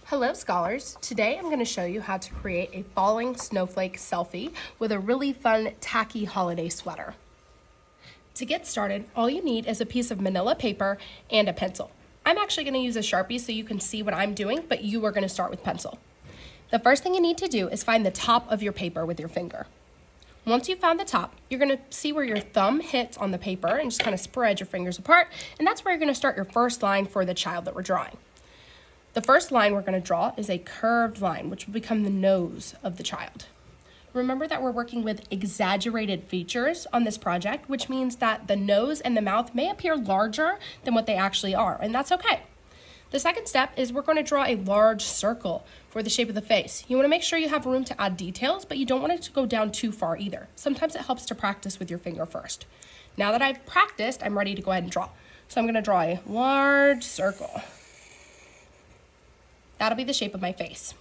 Hello scholars, today I'm going to show you how to create a falling snowflake selfie with a really fun tacky holiday sweater. To get started, all you need is a piece of manila paper and a pencil. I'm actually going to use a Sharpie so you can see what I'm doing, but you are going to start with pencil. The first thing you need to do is find the top of your paper with your finger. Once you've found the top, you're going to see where your thumb hits on the paper and just kind of spread your fingers apart, and that's where you're going to start your first line for the child that we're drawing. The first line we're going to draw is a curved line, which will become the nose of the child. Remember that we're working with exaggerated features on this project, which means that the nose and the mouth may appear larger than what they actually are, and that's okay. The second step is we're going to draw a large circle for the shape of the face. You want to make sure you have room to add details, but you don't want it to go down too far either. Sometimes it helps to practice with your finger first. Now that I've practiced, I'm ready to go ahead and draw. So I'm going to draw a large circle. That'll be the shape of my face.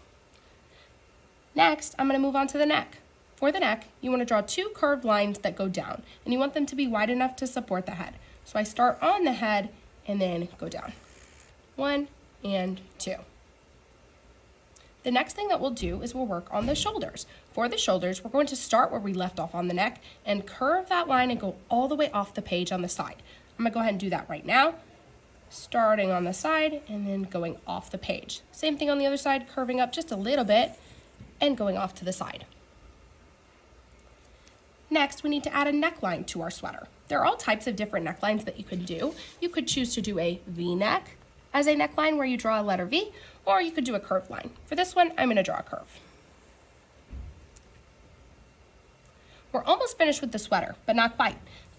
Next, I'm going to move on to the neck. For the neck, you want to draw two curved lines that go down, and you want them to be wide enough to support the head. So I start on the head and then go down. 1 and 2. The next thing that we'll do is we'll work on the shoulders. For the shoulders, we're going to start where we left off on the neck and curve that line and go all the way off the page on the side. I'm going to go ahead and do that right now. Starting on the side and then going off the page. Same thing on the other side, curving up just a little bit and going off to the side. Next, we need to add a neckline to our sweater. There are all types of different necklines that you can do. You could choose to do a V-neck as a neckline where you draw a letter V, or you could do a curved line. For this one, I'm going to draw a curve. We're almost finished with the sweater, but not quite.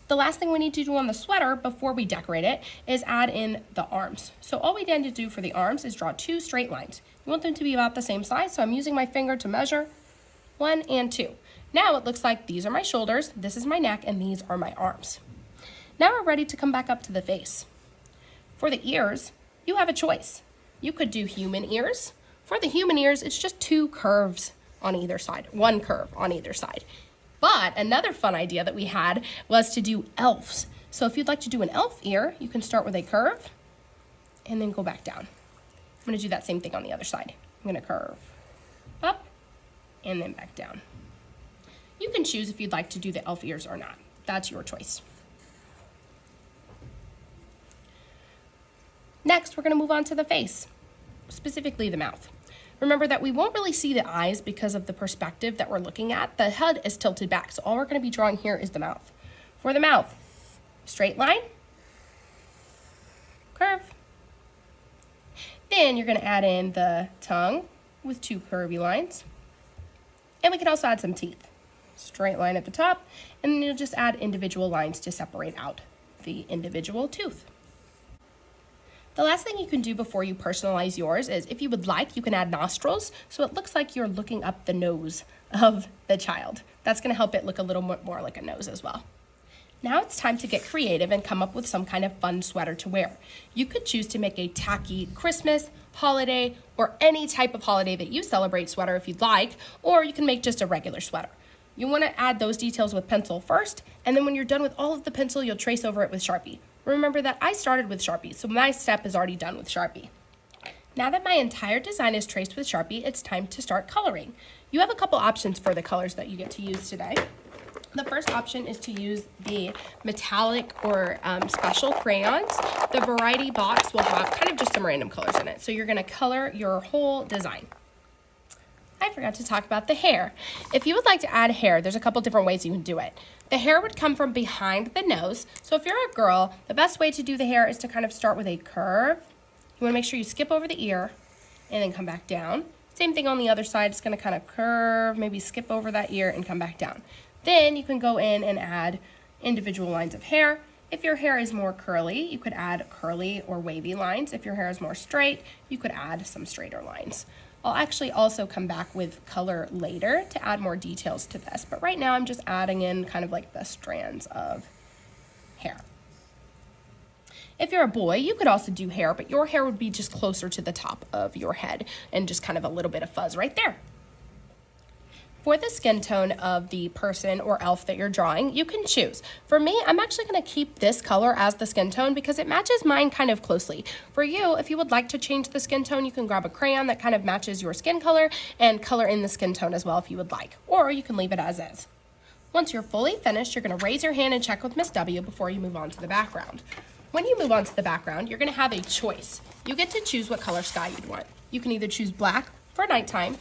The last thing we need to do on the sweater before we decorate it is add in the arms. So all we need to do for the arms is draw two straight lines. You want them to be about the same size, so I'm using my finger to measure 1 and 2. Now it looks like these are my shoulders, this is my neck, and these are my arms. Now we're ready to come back up to the face. For the ears, you have a choice. You could do human ears. For the human ears, it's just two curves on either side, one curve on either side. But another fun idea that we had was to do elves. So if you'd like to do an elf ear, you can start with a curve and then go back down. I'm going to do that same thing on the other side. I'm going to curve up and then back down. You can choose if you'd like to do the elf ears or not. That's your choice. Next, we're going to move on to the face, specifically the mouth. Remember that we won't really see the eyes because of the perspective that we're looking at. The head is tilted back, so all we're going to be drawing here is the mouth. For the mouth, straight line, curve. Then you're going to add in the tongue with two curvy lines. And we can also add some teeth. Straight line at the top, and then you'll just add individual lines to separate out the individual tooth. The last thing you can do before you personalize yours is, if you would like, you can add nostrils, so it looks like you're looking up the nose of the child. That's going to help it look a little bit more like a nose as well. Now it's time to get creative and come up with some kind of fun sweater to wear. You could choose to make a tacky Christmas, holiday, or any type of holiday that you celebrate sweater if you'd like, or you can make just a regular sweater. You want to add those details with pencil first, and then when you're done with all of the pencil, you'll trace over it with Sharpie. Remember that I started with Sharpie, so my step is already done with Sharpie. Now that my entire design is traced with Sharpie, it's time to start coloring. You have a couple options for the colors that you get to use today. The first option is to use the metallic or special crayons. The variety box will have kind of just some random colors in it, so you're going to color your whole design. I forgot to talk about the hair. If you would like to add hair, there's a couple different ways you can do it. The hair would come from behind the nose. So if you're a girl, the best way to do the hair is to kind of start with a curve. You want to make sure you skip over the ear and then come back down. Same thing on the other side. It's going to kind of curve, maybe skip over that ear and come back down. Then you can go in and add individual lines of hair. If your hair is more curly, you could add curly or wavy lines. If your hair is more straight, you could add some straighter lines. I'll actually also come back with color later to add more details to this, but right now I'm just adding in kind of like the strands of hair. If you're a boy, you could also do hair, but your hair would be just closer to the top of your head and just kind of a little bit of fuzz right there. For the skin tone of the person or elf that you're drawing, you can choose. For me, I'm actually going to keep this color as the skin tone because it matches mine kind of closely. For you, if you would like to change the skin tone, you can grab a crayon that kind of matches your skin color and color in the skin tone as well if you would like, or you can leave it as is. Once you're fully finished, you're going to raise your hand and check with Miss W before you move on to the background. When you move on to the background, you're going to have a choice. You get to choose what color sky you'd want. You can either choose black for nighttime,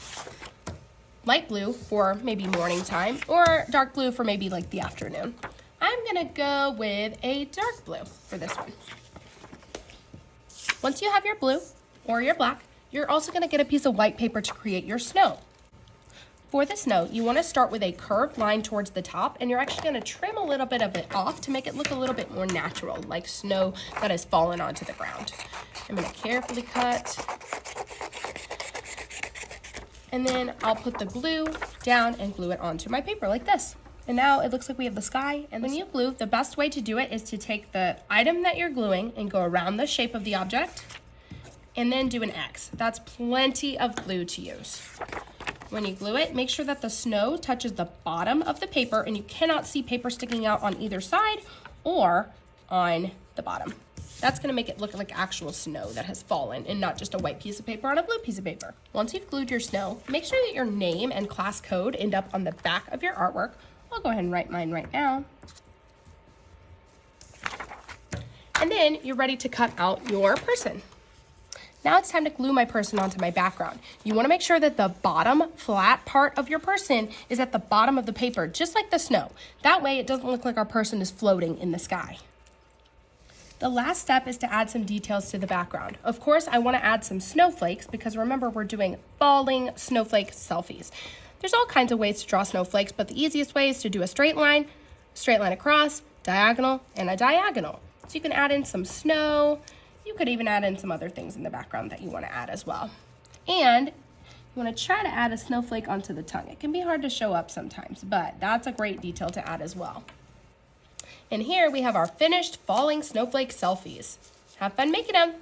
light blue for maybe morning time, or dark blue for maybe like the afternoon. I'm gonna go with a dark blue for this one. Once you have your blue or your black, you're also gonna get a piece of white paper to create your snow. For the snow, you wanna start with a curved line towards the top, and you're actually gonna trim a little bit of it off to make it look a little bit more natural, like snow that has fallen onto the ground. I'm gonna carefully cut. And then I'll put the glue down and glue it onto my paper like this. And now it looks like we have the sky. And when you glue, the best way to do it is to take the item that you're gluing and go around the shape of the object and then do an X. That's plenty of glue to use. When you glue it, make sure that the snow touches the bottom of the paper and you cannot see paper sticking out on either side or on the bottom. That's gonna make it look like actual snow that has fallen and not just a white piece of paper on a blue piece of paper. Once you've glued your snow, make sure that your name and class code end up on the back of your artwork. I'll go ahead and write mine right now. And then you're ready to cut out your person. Now it's time to glue my person onto my background. You wanna make sure that the bottom flat part of your person is at the bottom of the paper, just like the snow. That way it doesn't look like our person is floating in the sky. The last step is to add some details to the background. Of course, I want to add some snowflakes because remember, we're doing falling snowflake selfies. There's all kinds of ways to draw snowflakes, but the easiest way is to do a straight line across, diagonal, and a diagonal. So you can add in some snow. You could even add in some other things in the background that you want to add as well. And you want to try to add a snowflake onto the tongue. It can be hard to show up sometimes, but that's a great detail to add as well. And here we have our finished falling snowflake selfies. Have fun making them!